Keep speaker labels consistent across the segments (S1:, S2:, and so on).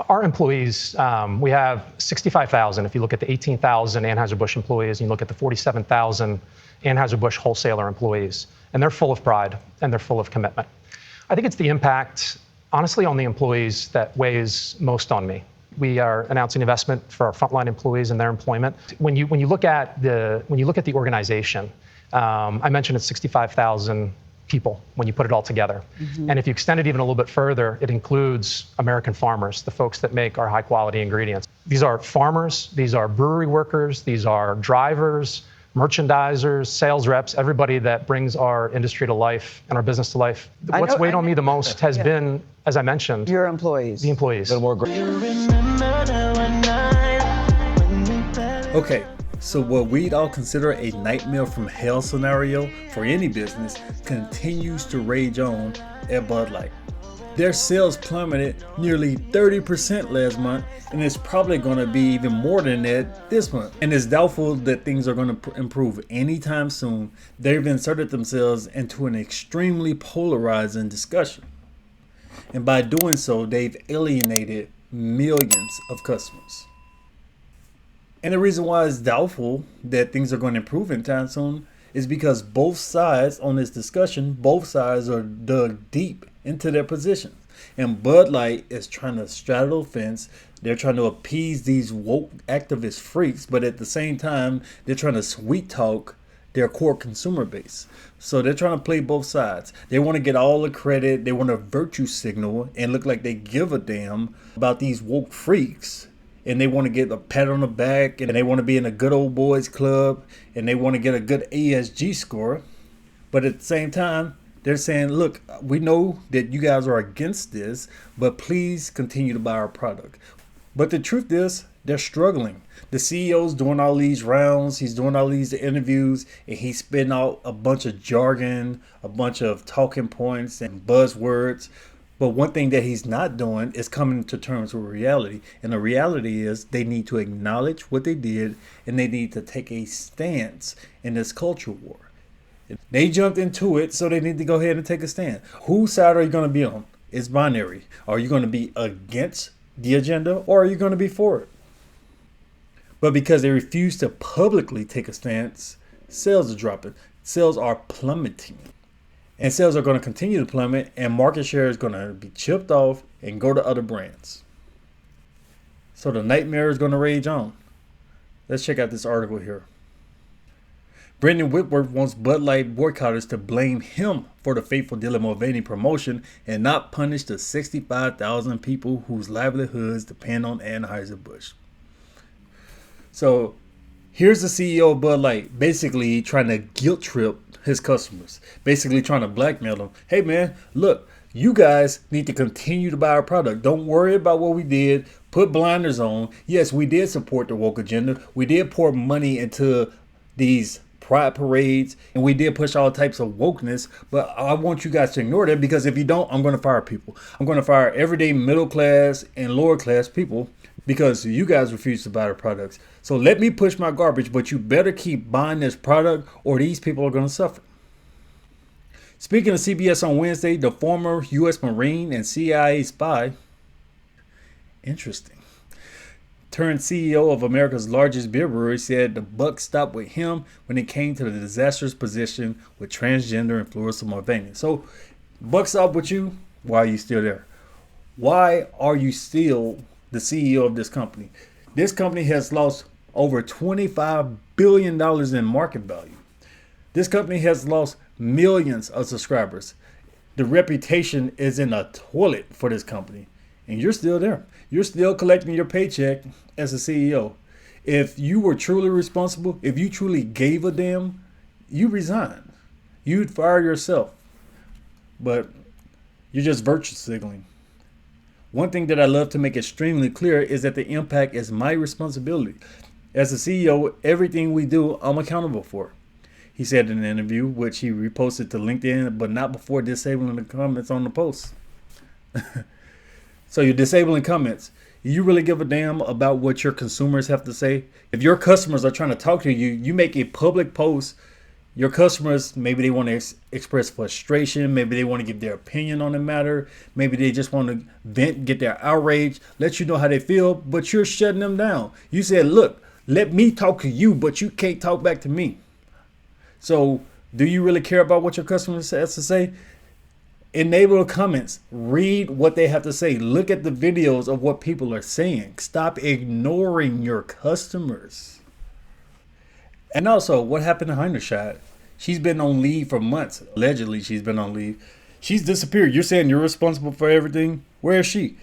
S1: Our employees, we have 65,000. If you look at the 18,000 Anheuser-Busch employees, and you look at the 47,000 Anheuser-Busch wholesaler employees, and they're full of pride and they're full of commitment. I think it's the impact, honestly, on the employees that weighs most on me. We are announcing investment for our frontline employees and their employment. When you look at the organization, I mentioned it's 65,000 people when you put it all together. Mm-hmm. And if you extend it even a little bit further, it includes American farmers, the folks that make our high quality ingredients. These are farmers, these are brewery workers, these are drivers, merchandisers, sales reps, everybody that brings our industry to life and our business to life. What's weighed on me the most has been, as I mentioned,
S2: your employees.
S1: The employees.
S3: Okay. So what we'd all consider a nightmare from hell scenario for any business continues to rage on at Bud Light. Their sales plummeted nearly 30% last month, and it's probably going to be even more than that this month. And it's doubtful that things are going to improve anytime soon. They've inserted themselves into an extremely polarizing discussion. And by doing so, they've alienated millions of customers. And the reason why it's doubtful that things are going to improve anytime soon is because both sides on this discussion, both sides are dug deep into their positions. And Bud Light is trying to straddle the fence. They're trying to appease these woke activist freaks, but at the same time, they're trying to sweet talk their core consumer base. So they're trying to play both sides. They want to get all the credit. They want to virtue signal and look like they give a damn about these woke freaks. And they want to get a pat on the back, and they want to be in a good old boys club, and they want to get a good ESG score. But at the same time, they're saying, look, we know that you guys are against this, but please continue to buy our product. But the truth is, they're struggling. The CEO's doing all these rounds, he's doing all these interviews, and he's spitting out a bunch of jargon, a bunch of talking points and buzzwords. But one thing that he's not doing is coming to terms with reality. And the reality is they need to acknowledge what they did, and they need to take a stance in this culture war. They jumped into it, so they need to go ahead and take a stand. Whose side are you going to be on? It's binary. Are you going to be against the agenda, or are you going to be for it? But because they refuse to publicly take a stance, sales are dropping. Sales are plummeting. And sales are going to continue to plummet, and market share is going to be chipped off and go to other brands. So the nightmare is going to rage on. Let's check out this article here. Brendan Whitworth wants Bud Light boycotters to blame him for the fateful Dylan Mulvaney promotion and not punish the 65,000 people whose livelihoods depend on Anheuser-Busch. So here's the CEO of Bud Light basically trying to guilt trip his customers, basically trying to blackmail them. Hey man, look, you guys need to continue to buy our product. Don't worry about what we did. Put blinders on. Yes, we did support the woke agenda. We did pour money into these pride parades, and we did push all types of wokeness, but I want you guys to ignore that, because if you don't, I'm going to fire people. I'm going to fire everyday middle class and lower class people because you guys refuse to buy our products. So let me push my garbage, but you better keep buying this product or these people are going to suffer. Speaking of CBS on Wednesday, the former U.S. Marine and CIA spy, interesting, turned CEO of America's largest beer brewery, said the buck stopped with him when it came to the disastrous position with transgender influencer Mulvaney. So, buck stopped with you. Why are you still there? Why are you still the CEO of this company? This company has lost over $25 billion in market value. This company has lost millions of subscribers. The reputation is in a toilet for this company. And you're still there. You're still collecting your paycheck as a CEO. If you were truly responsible, if you truly gave a damn, you resign. You'd fire yourself. But you're just virtue signaling. One thing that I love to make extremely clear is that the impact is my responsibility. As a CEO, everything we do, I'm accountable for. He said in an interview, which he reposted to LinkedIn, but not before disabling the comments on the post. So you're disabling comments. You really give a damn about what your consumers have to say? If your customers are trying to talk to you, you make a public post Your customers, maybe they want to express frustration. Maybe they want to give their opinion on the matter. Maybe they just want to vent, get their outrage, let you know how they feel, but you're shutting them down. You said, look, let me talk to you, but you can't talk back to me. So do you really care about what your customers has to say? Enable the comments. Read what they have to say. Look at the videos of what people are saying. Stop ignoring your customers. And also, what happened to Anheuser-Busch? She's been on leave for months. Allegedly, she's been on leave. She's disappeared. You're saying you're responsible for everything? Where is she?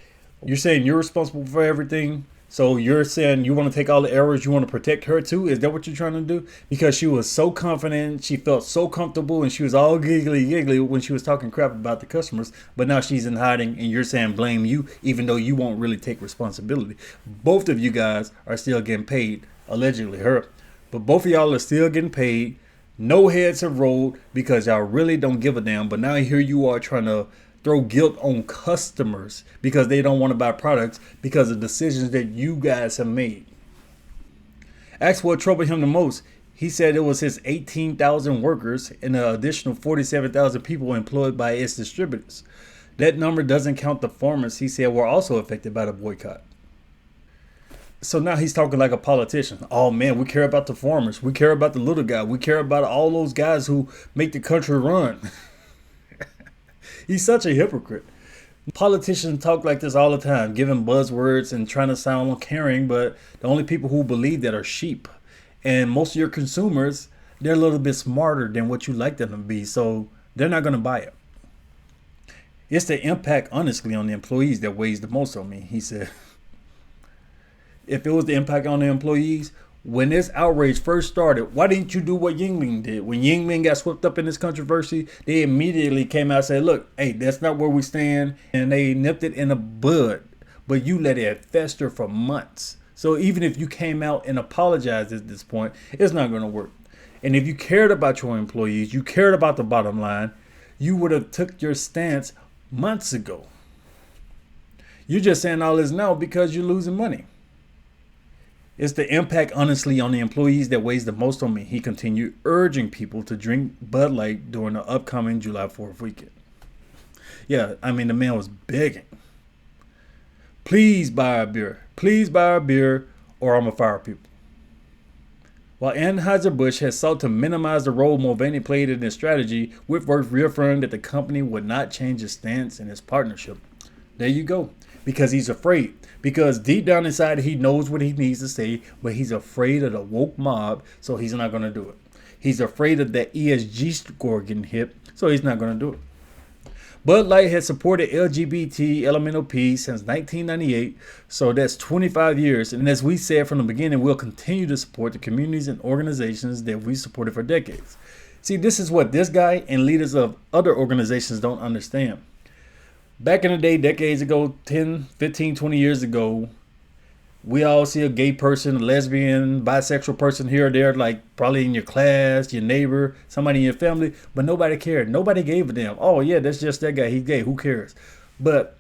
S3: You're saying you're responsible for everything? So you're saying you want to take all the errors, you want to protect her too? Is that what you're trying to do? Because she was so confident, she felt so comfortable, and she was all giggly when she was talking crap about the customers. But now she's in hiding, and you're saying blame you, even though you won't really take responsibility. Both of you guys are still getting paid, allegedly her. But both of y'all are still getting paid. No heads have rolled because y'all really don't give a damn. But now here you are trying to throw guilt on customers because they don't want to buy products because of decisions that you guys have made. Ask what troubled him the most. He said it was his 18,000 workers and an additional 47,000 people employed by its distributors. That number doesn't count the farmers he said were also affected by the boycott. So now he's talking like a politician. Oh man, we care about the farmers. We care about the little guy. We care about all those guys who make the country run. He's such a hypocrite. Politicians talk like this all the time, giving buzzwords and trying to sound caring, but the only people who believe that are sheep. And most of your consumers, they're a little bit smarter than what you like them to be, so they're not going to buy it. It's the impact, honestly, on the employees that weighs the most on me, he said. If it was the impact on the employees, when this outrage first started, why didn't you do what Yingling did? When Yingling got swept up in this controversy, they immediately came out and said, look, hey, that's not where we stand. And they nipped it in the bud. But you let it fester for months. So even if you came out and apologized at this point, it's not going to work. And if you cared about your employees, you cared about the bottom line, you would have took your stance months ago. You're just saying all this now because you're losing money. It's the impact, honestly, on the employees that weighs the most on me. He continued urging people to drink Budlight during the upcoming July 4th weekend. Yeah, I mean, the man was begging. Please buy our beer. Please buy our beer or I'm going to fire people. While Anheuser-Busch has sought to minimize the role Mulvaney played in this strategy, Witworth reaffirmed that the company would not change its stance in its partnership. There you go. Because he's afraid. Because deep down inside, he knows what he needs to say, but he's afraid of the woke mob, so he's not going to do it. He's afraid of that ESG score getting hit, so he's not going to do it. Bud Light has supported LGBT elemental P since 1998, so that's 25 years. And as we said from the beginning, we'll continue to support the communities and organizations that we supported for decades. See, this is what this guy and leaders of other organizations don't understand. Back in the day, decades ago, 10, 15, 20 years ago, we all see a gay person, a lesbian, bisexual person here or there, like probably in your class, your neighbor, somebody in your family, but nobody cared. Nobody gave a damn. Oh, yeah, that's just that guy. He's gay. Who cares? But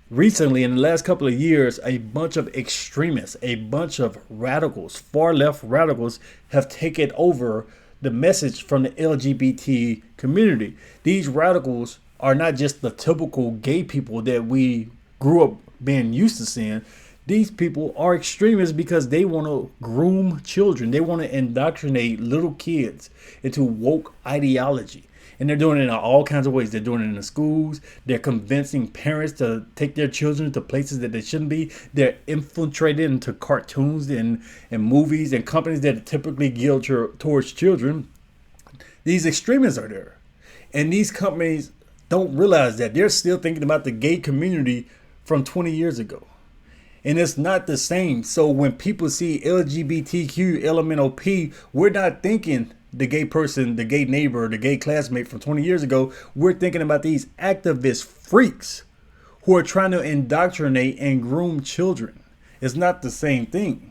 S3: recently, in the last couple of years, a bunch of extremists, a bunch of radicals, far left radicals, have taken over the message from the LGBT community. These radicals are not just the typical gay people that we grew up being used to seeing. These people are extremists because they want to groom children. They want to indoctrinate little kids into woke ideology. And they're doing it in all kinds of ways. They're doing it in the schools. They're convincing parents to take their children to places that they shouldn't be. They're infiltrated into cartoons and movies and companies that are typically geared towards children. These extremists are there. And these companies don't realize that they're still thinking about the gay community from 20 years ago. And it's not the same. So when people see LGBTQ elemental P, we're not thinking the gay person, the gay neighbor, the gay classmate from 20 years ago. We're thinking about these activist freaks who are trying to indoctrinate and groom children. It's not the same thing.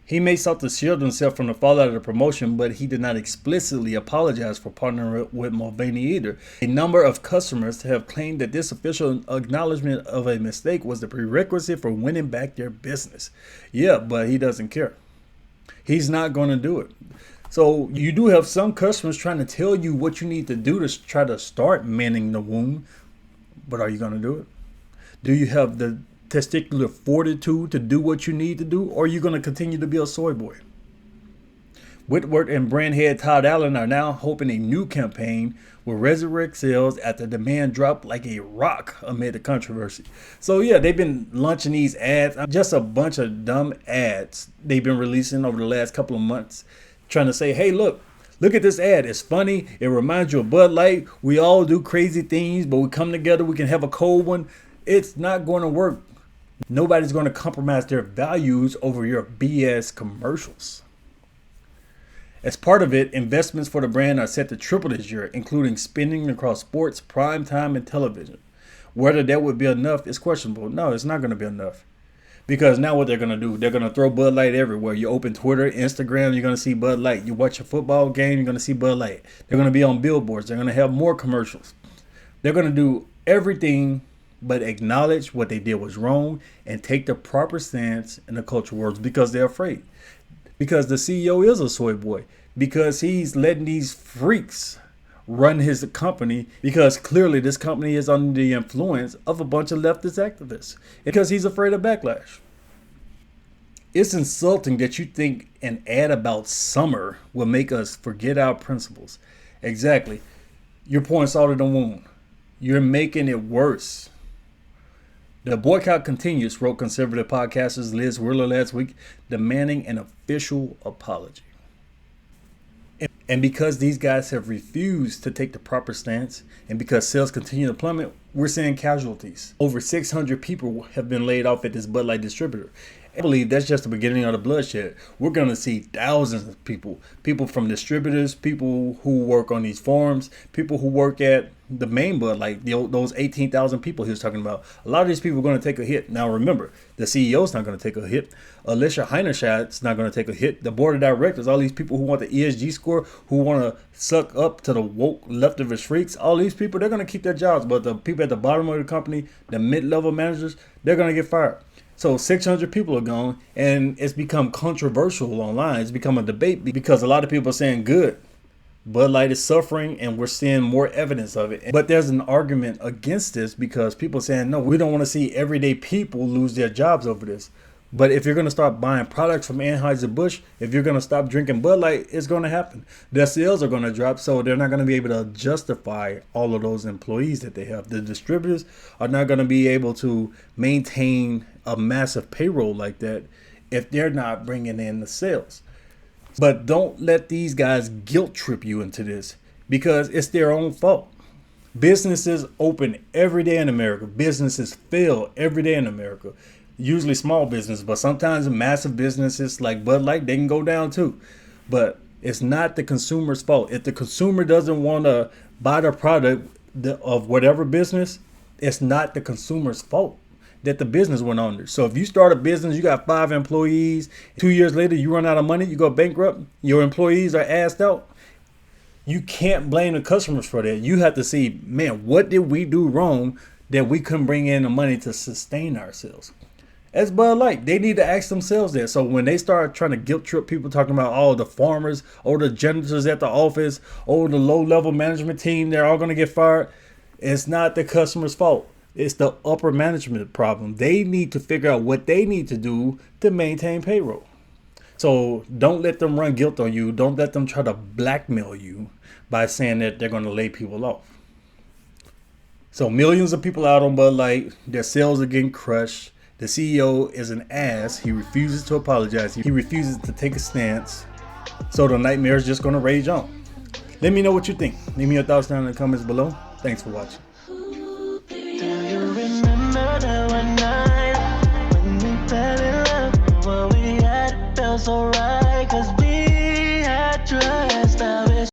S3: He may sought to shield himself from the fallout of the promotion, but he did not explicitly apologize for partnering with Mulvaney either. A number of customers have claimed that this official acknowledgement of a mistake was the prerequisite for winning back their business. Yeah, but he doesn't care. He's not going to do it. So you do have some customers trying to tell you what you need to do to try to start mending the wound, but are you going to do it? Do you have the testicular fortitude to do what you need to do, or are you going to continue to be a soy boy? Witworth and brand head Todd Allen are now hoping a new campaign will resurrect sales after demand dropped like a rock amid the controversy. So yeah, they've been launching these ads, just a bunch of dumb ads they've been releasing over the last couple of months, trying to say, hey, look at this ad. It's funny. It reminds you of Bud Light. We all do crazy things, but we come together. We can have a cold one. It's not going to work. Nobody's going to compromise their values over your BS commercials. As part of it, investments for the brand are set to triple this year, including spending across sports, prime time, and television. Whether that would be enough is questionable. No, it's not going to be enough. Because now what they're going to do, they're going to throw Bud Light everywhere. You open Twitter, Instagram, you're going to see Bud Light. You watch a football game, you're going to see Bud Light. They're going to be on billboards. They're going to have more commercials. They're going to do everything but acknowledge what they did was wrong and take the proper stance in the culture wars because they're afraid. Because the CEO is a soy boy. Because he's letting these freaks run his company. Because clearly this company is under the influence of a bunch of leftist activists. Because he's afraid of backlash. It's insulting that you think an ad about summer will make us forget our principles. Exactly. You're pouring salt in the wound. You're making it worse. The boycott continues, wrote conservative podcasters Liz Wheeler last week, demanding an official apology. And because these guys have refused to take the proper stance, and because sales continue to plummet, we're seeing casualties. Over 600 people have been laid off at this Bud Light distributor. I believe that's just the beginning of the bloodshed. We're going to see thousands of people from distributors, people who work on these farms, people who work at the main Bud Light, those 18,000 people he was talking about. A lot of these people are going to take a hit. Now remember, the CEO's not going to take a hit. Alicia Heinerscheid's not going to take a hit. The board of directors, all these people who want the ESG score, who want to suck up to the woke leftovist freaks, all these people, they're going to keep their jobs. But the people at the bottom of the company, the mid-level managers, they're going to get fired. So 600 people are gone, and it's become controversial online. It's become a debate because a lot of people are saying, good, Bud Light is suffering, and we're seeing more evidence of it. But there's an argument against this because people are saying, no, we don't want to see everyday people lose their jobs over this. But if you're going to start buying products from Anheuser-Busch, if you're going to stop drinking Bud Light, it's going to happen. Their sales are going to drop, so they're not going to be able to justify all of those employees that they have. The distributors are not going to be able to maintain a massive payroll like that if they're not bringing in the sales. But don't let these guys guilt trip you into this because it's their own fault. Businesses open every day in America. Businesses fail every day in America. Usually small business, but sometimes massive businesses like Bud Light, they can go down too. But it's not the consumer's fault. If the consumer doesn't want to buy the product of whatever business, it's not the consumer's fault that the business went under. So if you start a business, you got 5 employees, 2 years later you run out of money, you go bankrupt, your employees are assed out, you can't blame the customers for that. You have to see, man, what did we do wrong that we couldn't bring in the money to sustain ourselves? As Bud Light, they need to ask themselves that. So when they start trying to guilt trip people talking about all the farmers, or the janitors at the office, or the low-level management team, they're all going to get fired, it's not the customer's fault. It's the upper management problem. They need to figure out what they need to do to maintain payroll. So don't let them run guilt on you. Don't let them try to blackmail you by saying that they're going to lay people off. So millions of people out on Bud Light, their sales are getting crushed. The CEO is an ass. He refuses to apologize. He refuses to take a stance. So the nightmare is just going to rage on. Let me know what you think. Leave me your thoughts down in the comments below. Thanks for watching.
S2: Do you remember that one night when we fell in love? What we had felt so right.